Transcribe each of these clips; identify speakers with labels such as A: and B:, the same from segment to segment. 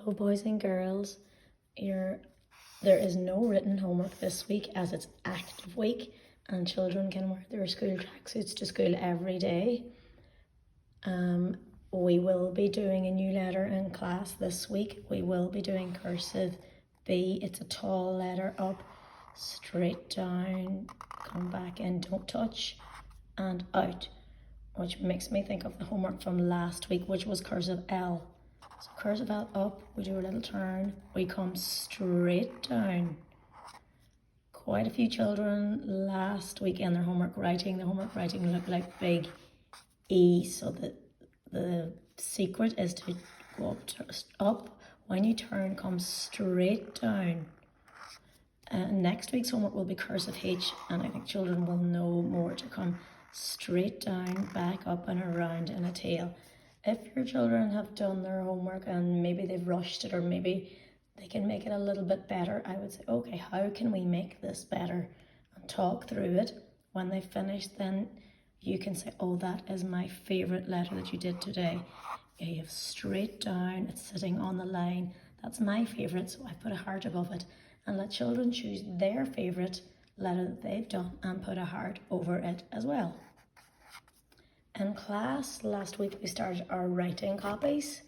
A: Hello, boys and girls. There is no written homework this week as it's active week and children can wear their school tracksuits to school every day. We will be doing a new letter in class this week. We will be doing cursive B. It's a tall letter up, straight down, come back in, don't touch, and out, which makes me think of the homework from last week, which was cursive L. So cursive L up, we do a little turn, we come straight down. Quite a few children last week in their homework writing looked like big E, so the secret is to go up. When you turn, come straight down. Next week's homework will be cursive H, and I think children will know more to come straight down, back up and around in a tail. If your children have done their homework and maybe they've rushed it or maybe they can make it a little bit better, I would say, okay, how can we make this better? And talk through it. When they've finished, then you can say, oh, that is my favourite letter that you did today. You have straight down, it's sitting on the line. That's my favourite, so I put a heart above it. And let children choose their favourite letter that they've done and put a heart over it as well. In class last week we started our writing copies,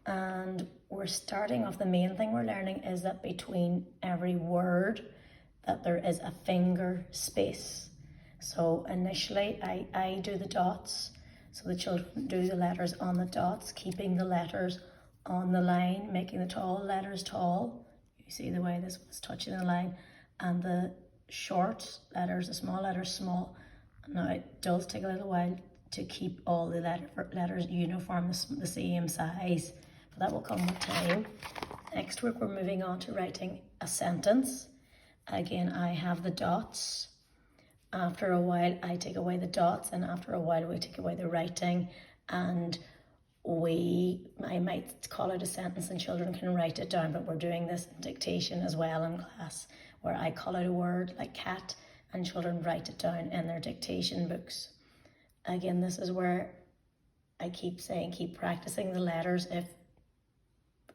A: and we're starting off, the main thing we're learning is that between every word that there is a finger space. So initially I do the dots, so the children do the letters on the dots, keeping the letters on the line, making the tall letters tall. You see the way this was touching the line, and the short letters, the small letters, small. Now it does take a little while to keep all the letters uniform, the same size, but that will come with time. Next week we're moving on to writing a sentence. Again, I have the dots. After a while I take away the dots, and after a while we take away the writing, and I might call out a sentence and children can write it down, but we're doing this in dictation as well in class, where I call out a word like cat and children write it down in their dictation books. Again, this is where I keep saying, keep practicing the letters.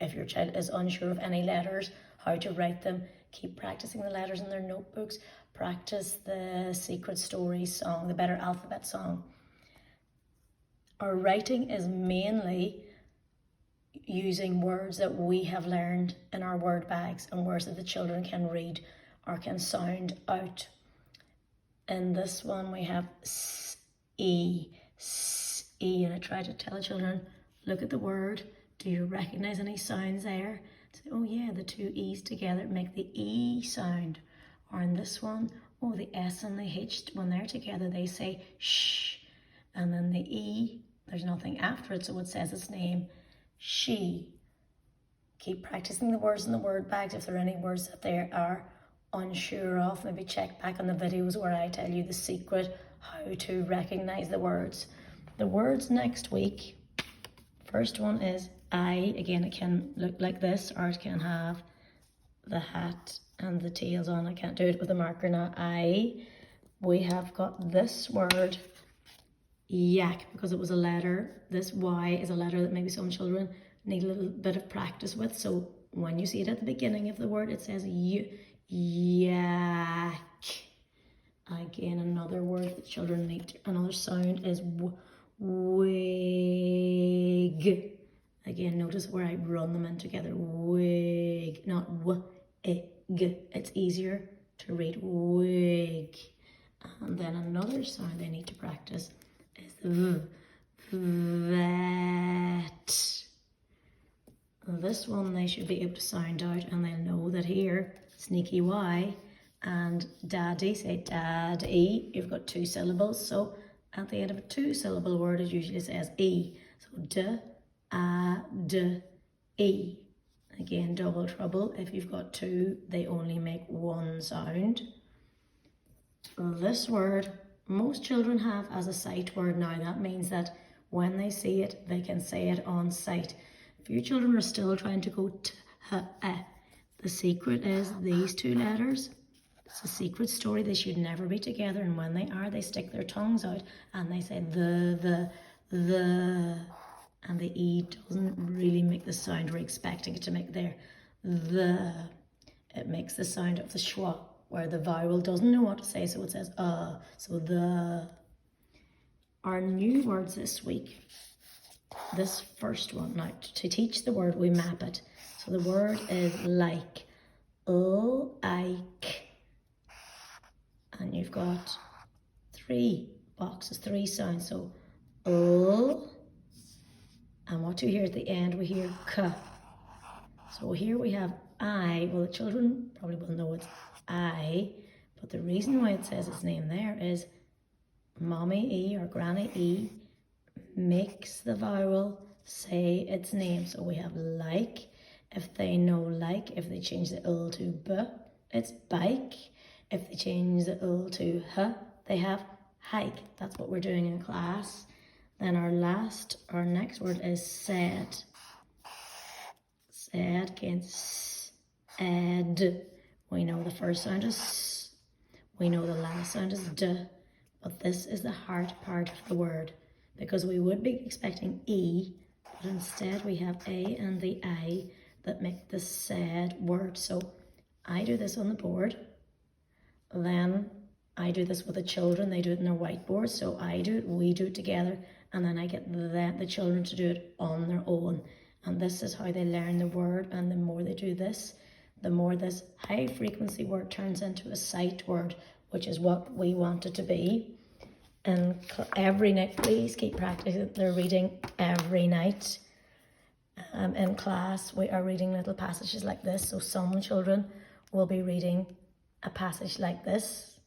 A: If your child is unsure of any letters, how to write them, keep practicing the letters in their notebooks. Practice the Secret Story song, the Better Alphabet song. Our writing is mainly using words that we have learned in our word bags and words that the children can read or can sound out. In this one we have E, and I try to tell the children, look at the word, do you recognize any sounds there? Say, oh yeah, the two E's together make the E sound. Or in this one, oh, the S and the H, when they're together they say shh, and then the E, there's nothing after it, so it says its name, she. Keep practicing the words in the word bags. If there are any words that they are unsure of, maybe check back on the videos where I tell you the secret how to recognize the words. The words next week, first one is I. Again, it can look like this, or it can have the hat and the tails on. I can't do it with a marker now. I. We have got this word yak, because it was a letter. This Y is a letter that maybe some children need a little bit of practice with. So when you see it at the beginning of the word, it says yak. Again, another word that children need, another sound is wig. Again, notice where I run them in together. Wig, not w-ig. It's easier to read wig. And then another sound they need to practice is the vet. This one they should be able to sound out, and they'll know that here, sneaky Y, and daddy, say daddy, you've got two syllables, so at the end of a two-syllable word it usually says E. So d-e. Again, double trouble. If you've got two, they only make one sound. This word, most children have as a sight word now. That means that when they see it, they can say it on sight. If your children are still trying to go t-h-e, the secret is these two letters. It's a secret story. They should never be together, and when they are, they stick their tongues out and they say the. and the E doesn't really make the sound we're expecting it to make there. It makes the sound of the schwa, where the vowel doesn't know what to say, so it says so the. Our new words this week, this first one, now to teach the word we map it. So the word is like, like, and you've got 3 boxes, 3 sounds, so and what do you hear at the end? We hear k. So here we have I. Well, the children probably will know it's I, but the reason why it says its name there is Mommy E or Granny E makes the vowel say its name. So we have like. If they know like, if they change the ul to b, it's bike. If they change the ul to h, they have hike. That's what we're doing in class. Then our next word is said. Said again, said. We know the first sound is s. We know the last sound is d. But this is the hard part of the word, because we would be expecting E, but instead we have A and the I that make the said word. So I do this on the board, then I do this with the children, they do it in their whiteboard, so I do it, we do it together, and then I get the children to do it on their own. And this is how they learn the word, and the more they do this, the more this high frequency word turns into a sight word, which is what we want it to be. And every night, please keep practicing their reading every night. In class, we are reading little passages like this. So some children will be reading a passage like this.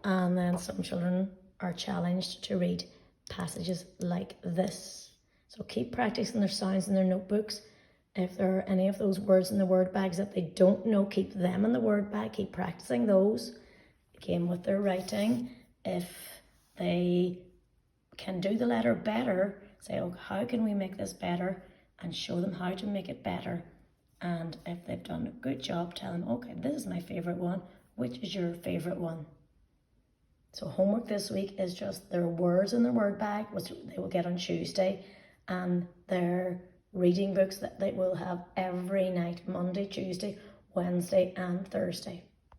A: And then some children are challenged to read passages like this. So keep practicing their sounds in their notebooks. If there are any of those words in the word bags that they don't know, keep them in the word bag. Keep practicing those. Again, with their writing, if they can do the letter better, say, oh, how can we make this better? And show them how to make it better. And if they've done a good job, tell them, okay, this is my favourite one. Which is your favourite one? So homework this week is just their words in their word bag, which they will get on Tuesday, and their reading books that they will have every night, Monday, Tuesday, Wednesday and Thursday.